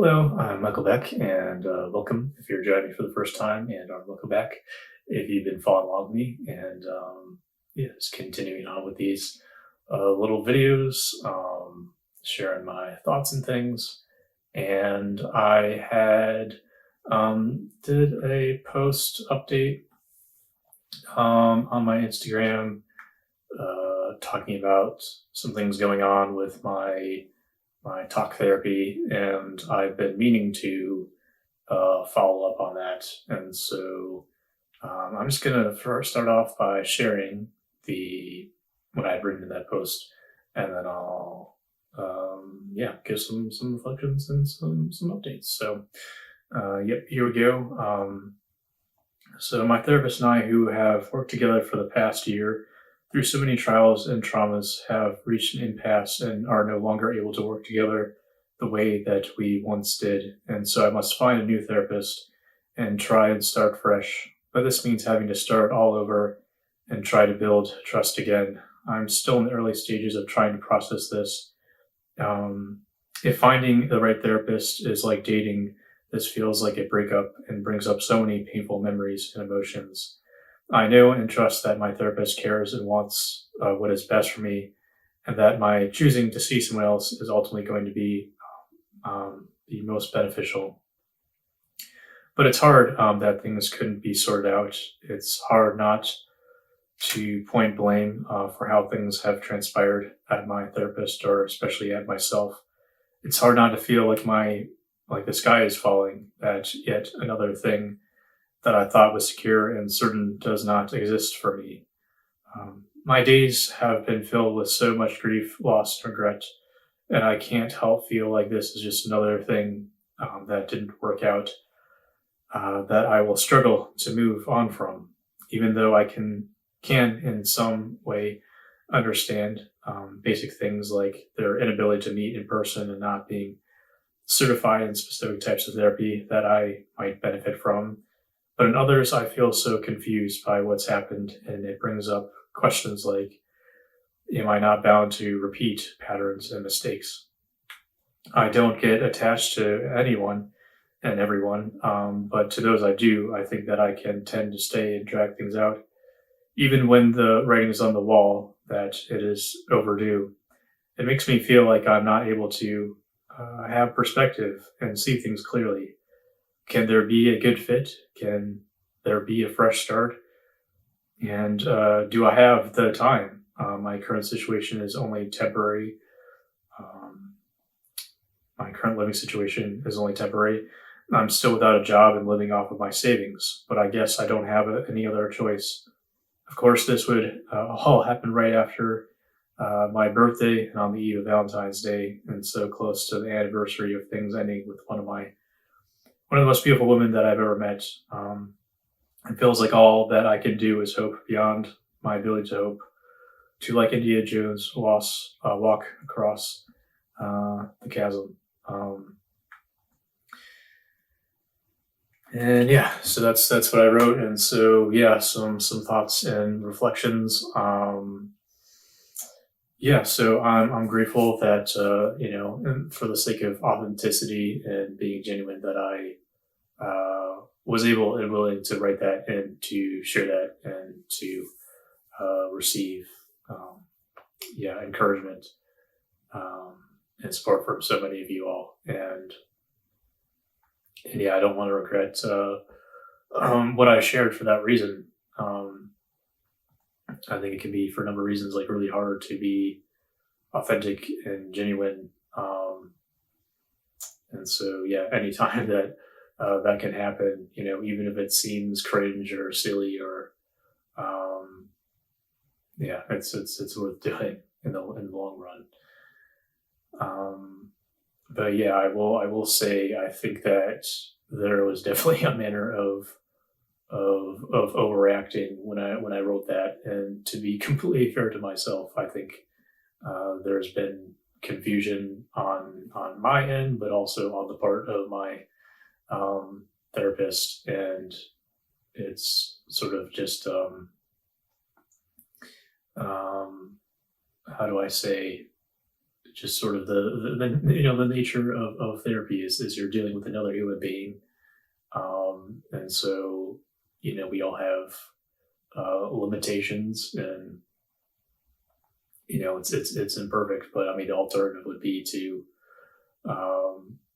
Hello, I'm Michael Beck, and welcome if you're joining me for the first time, and welcome back if you've been following along with me. And yeah, just continuing on with these little videos, sharing my thoughts and things. And I had did a post update on my Instagram talking about some things going on with my talk therapy, and I've been meaning to follow up on that. And so I'm just gonna first start off by sharing the what I've written in that post, and then I'll yeah, give some reflections and some updates. So yep, here we go. So my therapist and I, who have worked together for the past year through so many trials and traumas, have reached an impasse and are no longer able to work together the way that we once did. And so I must find a new therapist and try and start fresh. But this means having to start all over and try to build trust again. I'm still in the early stages of trying to process this. If finding the right therapist is like dating, this feels like a breakup and brings up so many painful memories and emotions. I know and trust that my therapist cares and wants what is best for me, and that my choosing to see someone else is ultimately going to be the most beneficial. But it's hard that things couldn't be sorted out. It's hard not to point blame for how things have transpired at my therapist, or especially at myself. It's hard not to feel like the sky is falling, that yet another thing that I thought was secure and certain does not exist for me. My days have been filled with so much grief, loss, and regret, and I can't help feel like this is just another thing that didn't work out, that I will struggle to move on from, even though I can in some way understand basic things like their inability to meet in person and not being certified in specific types of therapy that I might benefit from. But in others, I feel so confused by what's happened, and it brings up questions like, am I not bound to repeat patterns and mistakes? I don't get attached to anyone and everyone, but to those I do, I think that I can tend to stay and drag things out, even when the writing is on the wall that it is overdue. It makes me feel like I'm not able to have perspective and see things clearly. Can there be a good fit? Can there be a fresh start? And do I have the time? My current situation is only temporary. Um, my current living situation is only temporary. I'm still without a job and living off of my savings, but I guess I don't have any other choice. Of course, this would all happen right after my birthday and on the eve of Valentine's Day, and so close to the anniversary of things ending with one of the most beautiful women that I've ever met. It feels like all that I can do is hope beyond my ability to hope, to like Indiana Jones walk across the chasm. And yeah, so that's what I wrote. And so yeah, some thoughts and reflections. Yeah, so I'm grateful that and for the sake of authenticity and being genuine, that I was able and willing to write that and to share that and to receive yeah, encouragement um, and support from so many of you all. And yeah, I don't want to regret what I shared for that reason. I think it can be, for a number of reasons, like really hard to be authentic and genuine. And so, yeah, anytime that that can happen, even if it seems cringe or silly or, yeah, it's worth doing in the long run. But yeah, I will say I think that there was definitely a manner of overreacting when I wrote that, and to be completely fair to myself, I think there's been confusion on my end, but also on the part of my therapist, and it's sort of just um, how do I say, just sort of the nature of therapy is you're dealing with another human being, and so we all have limitations, and it's imperfect. But I mean, the alternative would be to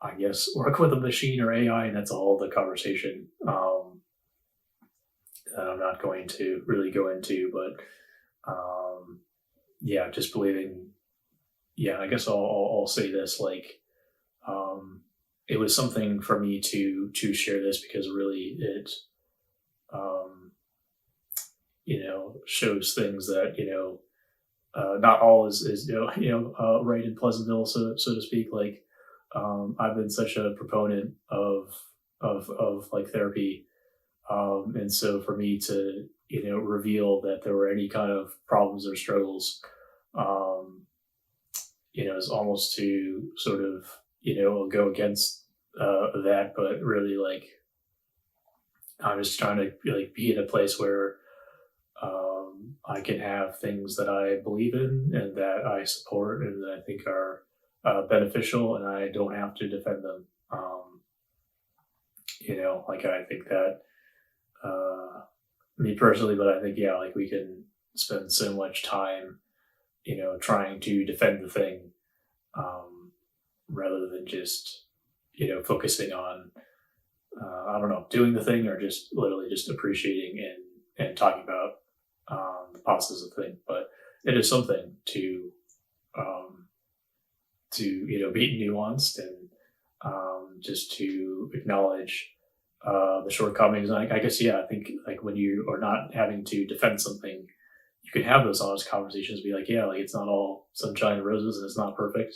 I guess work with a machine or AI, and that's all the conversation that I'm not going to really go into. But yeah, just believing. Yeah, I guess I'll say this, like, it was something for me to share this because really it um, shows things that not all is right in Pleasantville, so to speak. Like, I've been such a proponent of like therapy, and so for me to reveal that there were any kind of problems or struggles, um, is almost to sort of go against that, but really, like, I'm just trying to like be in a place where I can have things that I believe in and that I support and that I think are beneficial, and I don't have to defend them. Like, I think that me personally, but I think, yeah, like, we can spend so much time, trying to defend the thing, um, rather than just, focusing on, I don't know, doing the thing, or just literally just appreciating and talking about the positives of the thing. But it is something um, to be nuanced, and just to acknowledge the shortcomings. And I guess, yeah, I think, like, when you are not having to defend something, you can have those honest conversations. Be like, yeah, like, it's not all sunshine and roses, and it's not perfect.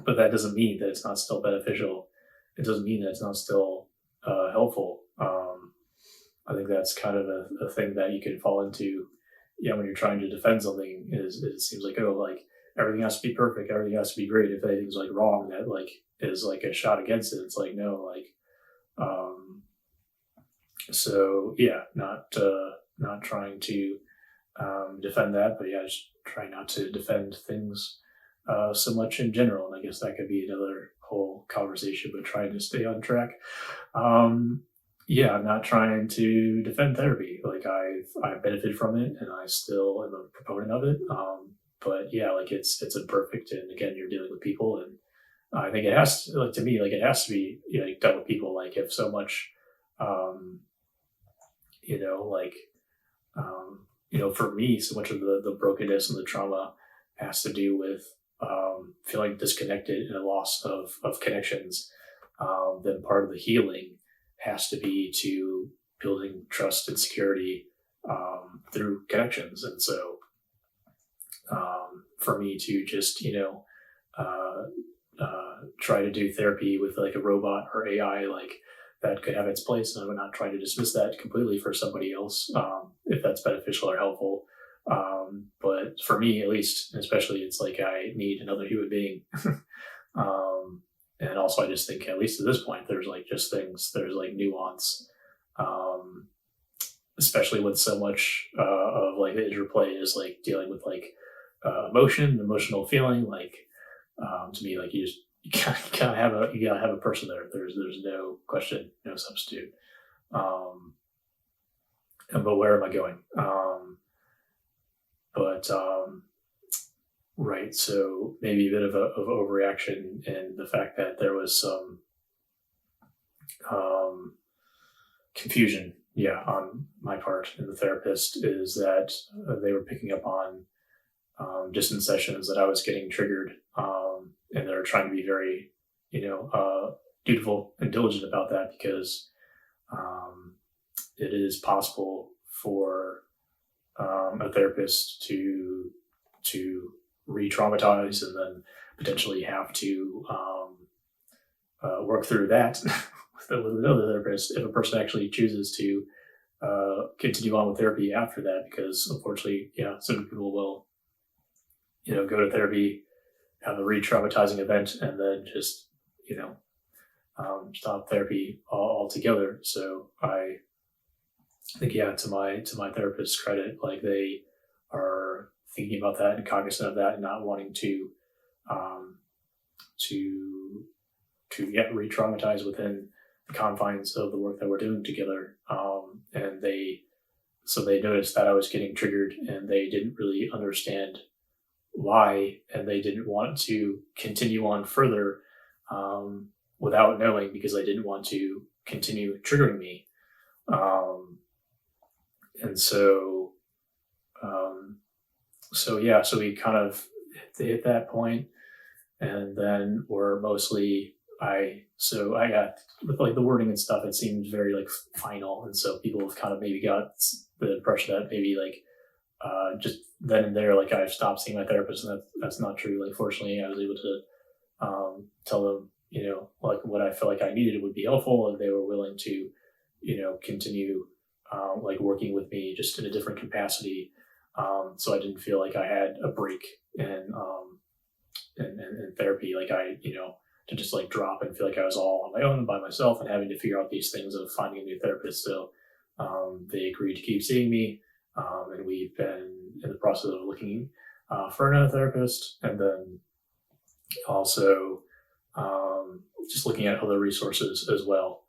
But that doesn't mean that it's not still beneficial. It doesn't mean that it's not still helpful. I think that's kind of a thing that you can fall into, when you're trying to defend something. Is it seems like, oh, like, everything has to be perfect, everything has to be great. If anything's like wrong, that like is like a shot against it. It's like, no, like, um, so yeah, not trying to defend that, but yeah, just try not to defend things so much in general. And I guess that could be another whole conversation, but trying to stay on track. Um, yeah, I'm not trying to defend therapy. Like, I've benefited from it, and I still am a proponent of it. But yeah, like, it's imperfect, and again, you're dealing with people, and I think it has to, like, to me, like, it has to be like, done with people. Like, if so much, um, like, for me, so much of the brokenness and the trauma has to do with feeling disconnected and a loss of connections. Then part of the healing has to be to building trust and security through connections. And so, for me to just, uh, try to do therapy with like a robot or AI, like, that could have its place, and I would not try to dismiss that completely for somebody else, if that's beneficial or helpful. But for me, at least, especially, it's like I need another human being. um, and also, I just think, at least at this point, there's like just things, there's like nuance, um, especially with so much of like the interplay is like dealing with like emotional feeling. Like, to me, like, you gotta have a person there. There's no question, no substitute. Um, but where am I going? But right, so maybe a bit of overreaction, and the fact that there was some um, confusion, yeah, on my part and the therapist, is that they were picking up on just in sessions that I was getting triggered, and they're trying to be very, dutiful and diligent about that, because um, it is possible for a therapist to re-traumatize, and then potentially have to work through that with another therapist if a person actually chooses to continue on with therapy after that. Because unfortunately, yeah, some people will go to therapy, have a re-traumatizing event, and then just stop therapy altogether. So I think, yeah, to my therapist's credit, like, they are thinking about that and cognizant of that, and not wanting to to re-traumatize within the confines of the work that we're doing together. And they noticed that I was getting triggered, and they didn't really understand why, and they didn't want to continue on further without knowing, because they didn't want to continue triggering me. And so, so we kind of hit that point, and then we're mostly, I got, with like the wording and stuff, it seemed very like final, and so people have kind of maybe got the impression that maybe like just then and there, like I've stopped seeing my therapist, and that's not true. Like, fortunately, I was able to tell them, like what I felt like I needed would be helpful, and they were willing to, continue like working with me just in a different capacity. So I didn't feel like I had a break in therapy, like to just like drop and feel like I was all on my own by myself and having to figure out these things of finding a new therapist. So they agreed to keep seeing me, and we've been in the process of looking for another therapist, and then also just looking at other resources as well.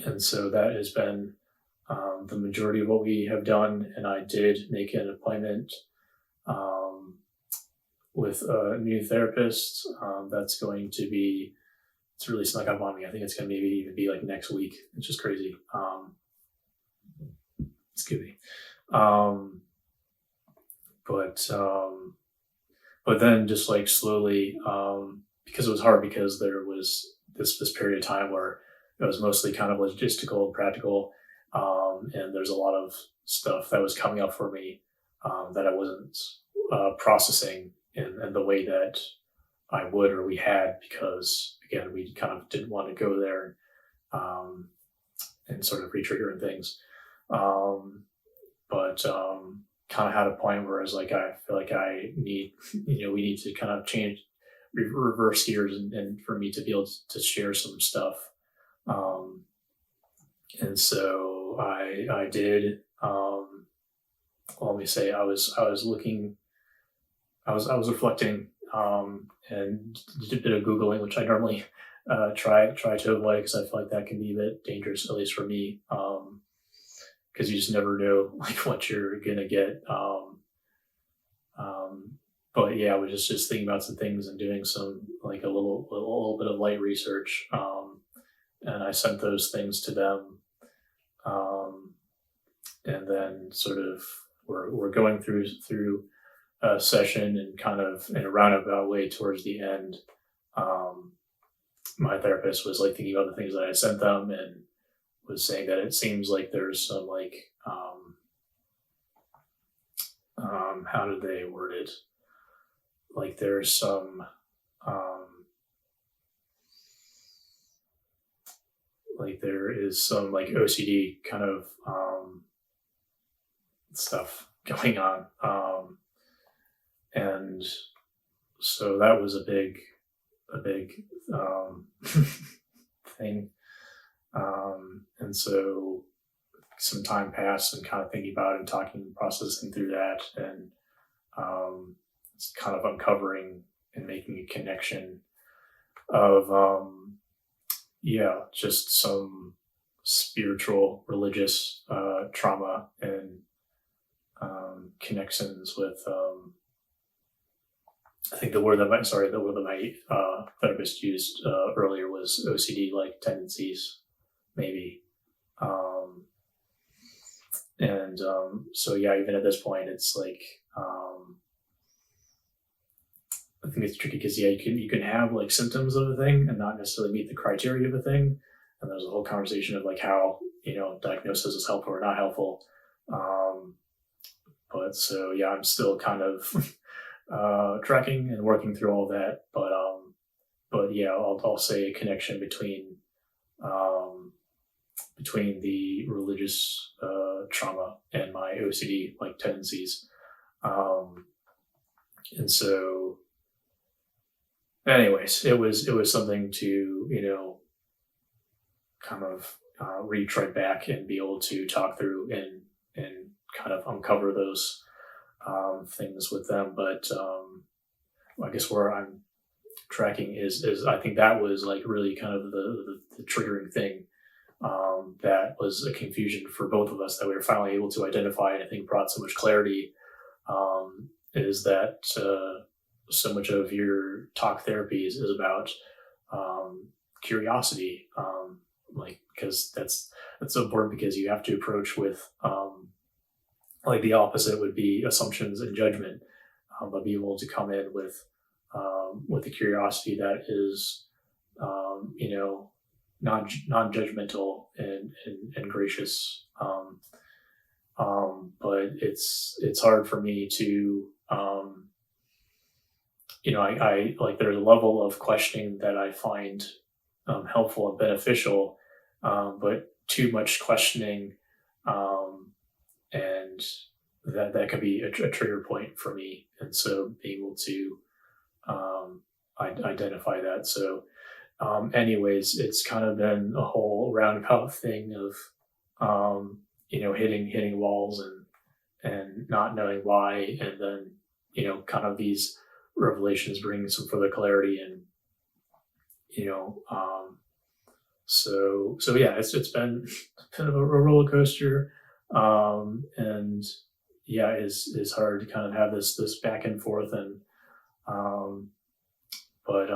And so that has been the majority of what we have done. And I did make an appointment with a new therapist. That's going to be, it's really snuck up on me. I think it's going to maybe even be like next week. It's just crazy. Excuse me. But then just like slowly, because it was hard, because there was this period of time where it was mostly kind of logistical and practical, and there's a lot of stuff that was coming up for me that I wasn't processing in the way that I would, or we had, because again, we kind of didn't want to go there and sort of re-trigger and things. But kind of had a point where I was like, I feel like I need, we need to kind of change, reverse gears, and for me to be able to share some stuff. And so I did. Let me say, I was looking, I was reflecting, and did a bit of Googling, which I normally try to avoid, because I feel like that can be a bit dangerous, at least for me, because you just never know like what you're gonna get. But yeah, I was just thinking about some things and doing some like a little bit of light research, and I sent those things to them, and then sort of we're going through a session, and kind of in a roundabout way towards the end, my therapist was like thinking about the things that I sent them, and was saying that it seems like there's some like how did they word it? Like there's some like there is some like OCD kind of stuff going on, and so that was a big thing, and so some time passed, and kind of thinking about it and talking and processing through that, and it's kind of uncovering and making a connection of just some spiritual, religious trauma, and connections with I think the word that my therapist used earlier was OCD like tendencies, maybe. So yeah, even at this point, it's like I think it's tricky, because you can have like symptoms of a thing and not necessarily meet the criteria of a thing, and there's a whole conversation of like how diagnosis is helpful or not helpful. But so yeah, I'm still kind of tracking and working through all that. But yeah, I'll say a connection between the religious trauma and my OCD like tendencies, and so anyways, it was something to kind of retread back and be able to talk through and kind of uncover those things with them. But I guess where I'm tracking is I think that was like really kind of the triggering thing, that was a confusion for both of us that we were finally able to identify, and I think brought so much clarity, is that so much of your talk therapies is about curiosity, like because that's so important because you have to approach with like the opposite would be assumptions and judgment, but be able to come in with the curiosity that is, non-judgmental and gracious. But it's hard for me to, I like there's a level of questioning that I find helpful and beneficial, but too much questioning, and that could be a trigger point for me. And so being able to identify that. So, anyways, it's kind of been a whole roundabout thing of, hitting walls and not knowing why, and then kind of these revelations bring some further clarity, and so yeah, it's been kind of a roller coaster, and yeah, is hard to kind of have this back and forth, and um, but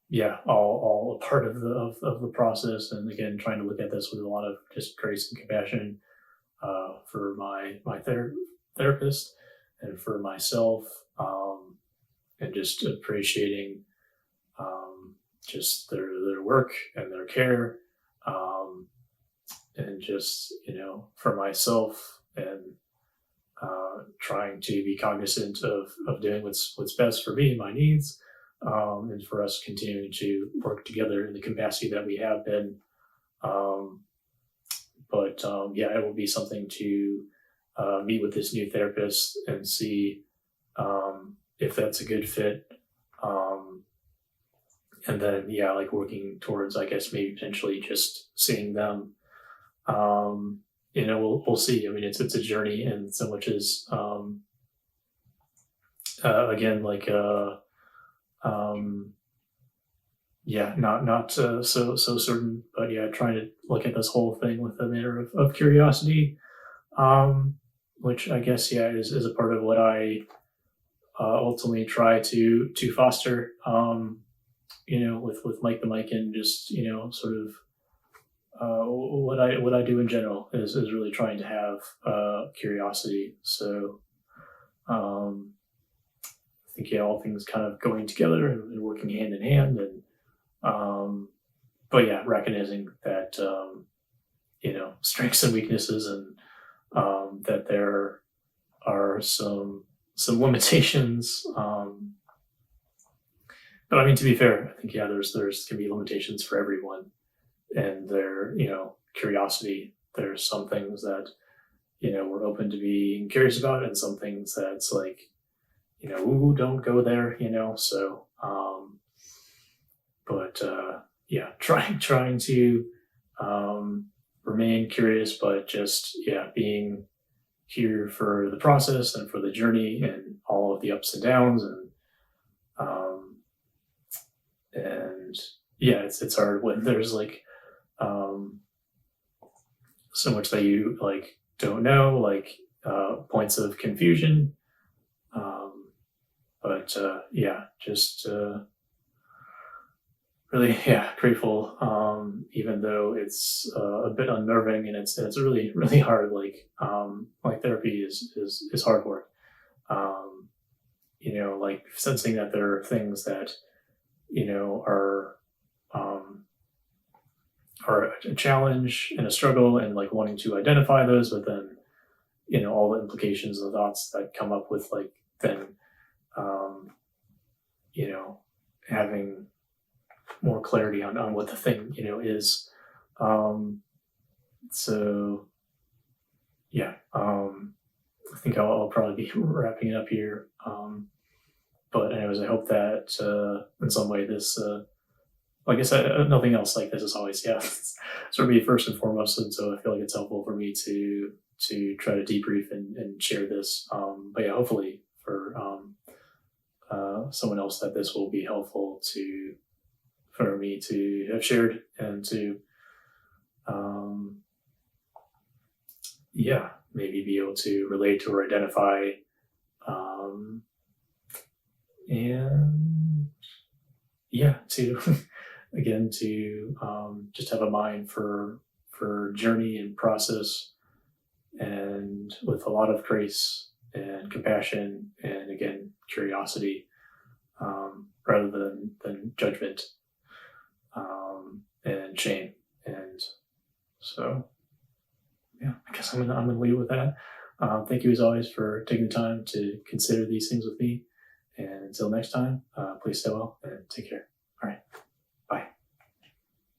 yeah, all a part of the process. And again, trying to look at this with a lot of just grace and compassion, for my therapist and for myself, and just appreciating, just their work and their care, and just for myself, and trying to be cognizant of doing what's best for me and my needs, and for us continuing to work together in the capacity that we have been. But yeah, it will be something to meet with this new therapist and see if that's a good fit. And then, yeah, like working towards, I guess, maybe potentially just seeing them. We'll see. I mean, it's a journey, and so much is, again, like, yeah, not so certain, but yeah, trying to look at this whole thing with a manner of curiosity, which I guess, yeah, is a part of what I ultimately try to foster, with MicTheMike, and just sort of what I do in general is really trying to have curiosity. So, I think, yeah, all things kind of going together and working hand in hand, and but yeah, recognizing that, strengths and weaknesses, and that there are some limitations. But I mean, to be fair, I think, yeah, there's can be limitations for everyone, and their curiosity. There's some things that we're open to being curious about, and some things that's like, ooh, don't go there. So, but yeah, trying to remain curious, but just, yeah, being here for the process and for the journey and all of the ups and downs, um, and yeah, it's hard when there's like, so much that you like don't know, like points of confusion, but yeah, just really, yeah, grateful, even though it's a bit unnerving, and it's really hard. Like therapy is hard work, like sensing that there are things that are, are a challenge and a struggle, and like wanting to identify those, but then all the implications and thoughts that come up with, like, then um, having more clarity on what the thing is. So yeah, I think I'll probably be wrapping it up here. But anyways, I hope that in some way this, like I said, nothing else like this is always, yeah, sort of be first and foremost, and so I feel like it's helpful for me to try to debrief and share this. But yeah, hopefully for someone else that this will be helpful for me to have shared and to maybe be able to relate to or identify, and to again to just have a mind for journey and process, and with a lot of grace and compassion, and again curiosity, rather than judgment, and shame. And so I guess I'm gonna leave with that. Thank you as always for taking the time to consider these things with me. And until next time, please stay well and take care. All right.